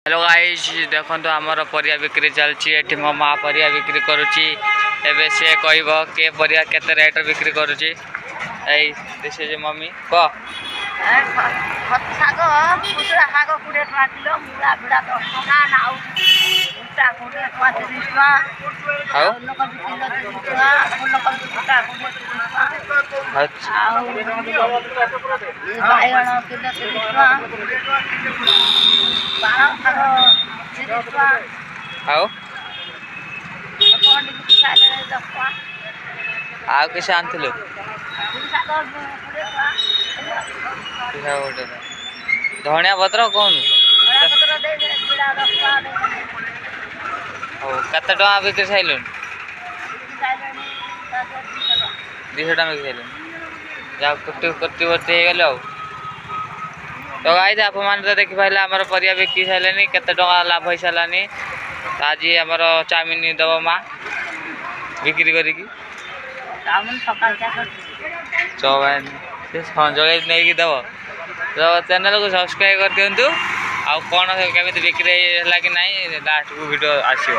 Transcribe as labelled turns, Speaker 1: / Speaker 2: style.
Speaker 1: Hello guys देखो आमर परिया बिक्री चलती एठी मो माँ परिया बिक्री करुच्ची एबे से कहब के परिया केते रेट बिक्री करुच्ची दिस इज मम्मी कह
Speaker 2: शाग खुचरा शाग 20 टका किलो मूला भिड़ा 10 टका नाउ उटा 20 टका 30 टका
Speaker 1: हाउ
Speaker 2: लोक किलो 30 टका लोक उटा 20 टका
Speaker 1: अच्छा
Speaker 2: आउ बायगण किलो 30 टका बारा शाग 30 टका
Speaker 1: हाउ
Speaker 2: कोंडी की साइड 10 टका
Speaker 1: आउ किसे आनथिलु
Speaker 2: शाग 20 टका
Speaker 1: धनिया पत्र कौन कत टका बिक्री साइल 200 टका बिक्री साइल जा कुटी कुटी बर्ती हो गल तो गाइस आप तो देखी पारे आम परिया बिक्री सारे केते टका लाभ हो सारानी आज आम चाउमिन दब माँ बिक्री करी चाउमिन जगह नहीं दब तो चैनल को सब्सक्राइब कर दिंतु आउ कौन केमी बिक्री है कि ना लास्ट को वीडियो आसो।